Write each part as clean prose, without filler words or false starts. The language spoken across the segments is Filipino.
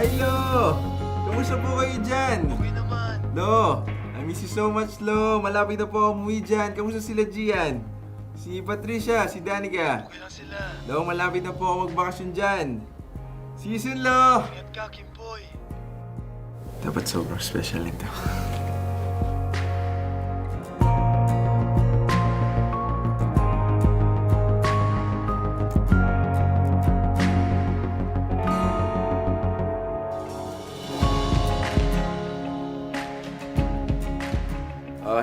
Hi, Lo! Kamusta po kayo dyan? Okay naman. Lo, I miss you so much, Lo. Malapit na po ako umuwi dyan. Kamusta sila Gian? Si Patricia, si Danica. Okay lang sila. Lo, malapit na po ako magbakasyon dyan. See you soon, Lo! Ingat ka, Kimboy. Dapat sobrang special nito.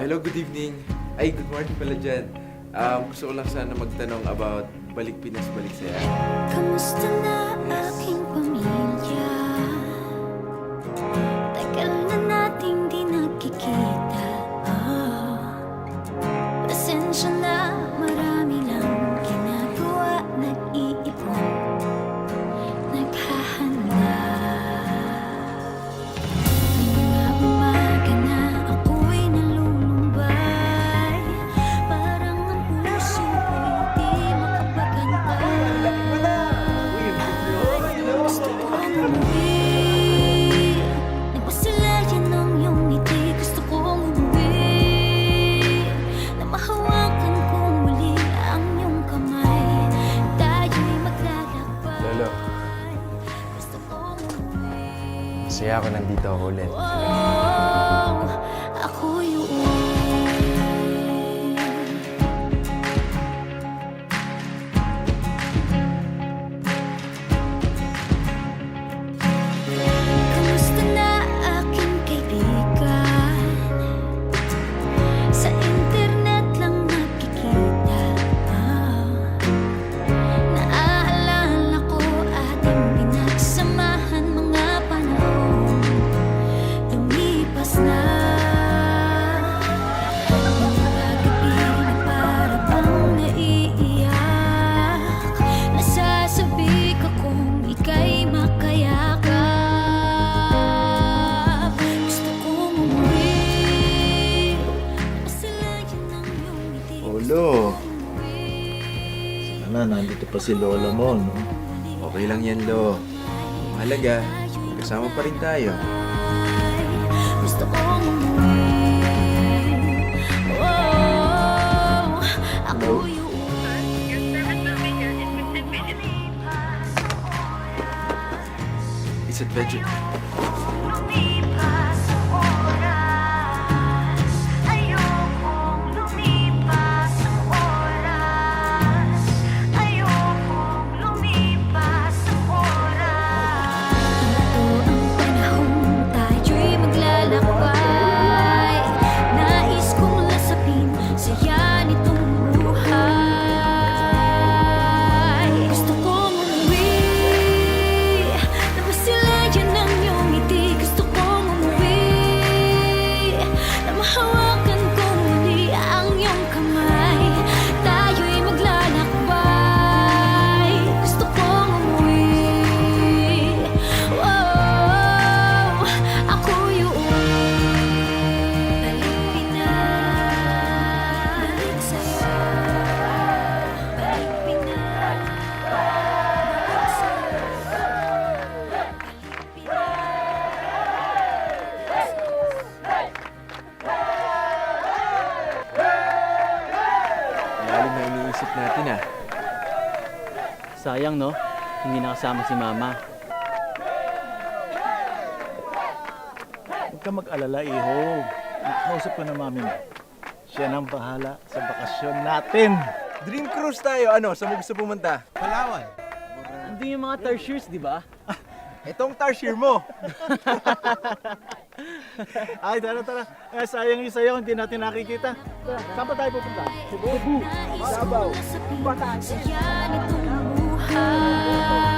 Hello, good evening. Ay, good morning pala dyan. Gusto ko lang sana magtanong about Balik Pinas, Balik Saya. Kamusta na aking pamilya? Tagal na nating di nagkikita. Pasensya na, marami lang ginagawa. Nag-iipon, naghahanda. Mga umaga na ako'y nalulumbay. Parang ang puso ko'y di makapagantay. Gusto kong umuwi. Nagpasilayan ng iyong ngiti. Gusto kong umuwi. Na mahawakan kong muli ang iyong kamay. Tayo'y maglalakbay. Lolo. Gusto kong umuwi. Masaya ako nandito ako ulit. Oh, ako'y uuwi. Kamusta na aking kaibigan? Sa internet lang nakikita. Naaalala ko ating pinagsamahan mga panahon. Lumipas na. Mga gabi na para bang naiiyak. Nasasabi ko kung ika'y makayakap. Gusto kong umuwi. Napasilayan ng iyong ngiti. Lo. Sana nandito pa si Lola mo, no? Okay lang yan, Lo. Mahalaga, kasama pa rin tayo. Gusto kong umuwi. Oh, ako'y It's adventure. lumipas ang oras. Ayokong lumipas ang oras. Ayokong lumipas ang oras. Ito ang panahon tayo'y maglalakbay. Nais kong lasapin saya nitong buhay. Gusto kong umuwi. Napasilayan ng iyong ngiti. Gusto kong umuwi. Na mahawakan ko muli ang iyong kamay. Tayo'y maglalakbay. Gusto kong umuwi. Wow, ako'y uuwi. Balik Pinas, balik sa'yo. Balik Pinas, balik sa'yo. Lalim na iniisip natin, ah. Sayang, no? Hindi nakasama si Mama. Huwag ka mag-alala, iho. Nakausap ko na mami mo. Siya nang bahala sa bakasyon natin. Dream cruise tayo, ano? Saan mo gusto pumunta? Palawan. Andun yung mga tarsiers, di ba? Itong tarsier mo. Ay, tara. Sayang yung sayo, hindi natin nakikita. Tara, saan pa tayo pupunta? Cebu. Nais kong lasapin saya nitong buhay.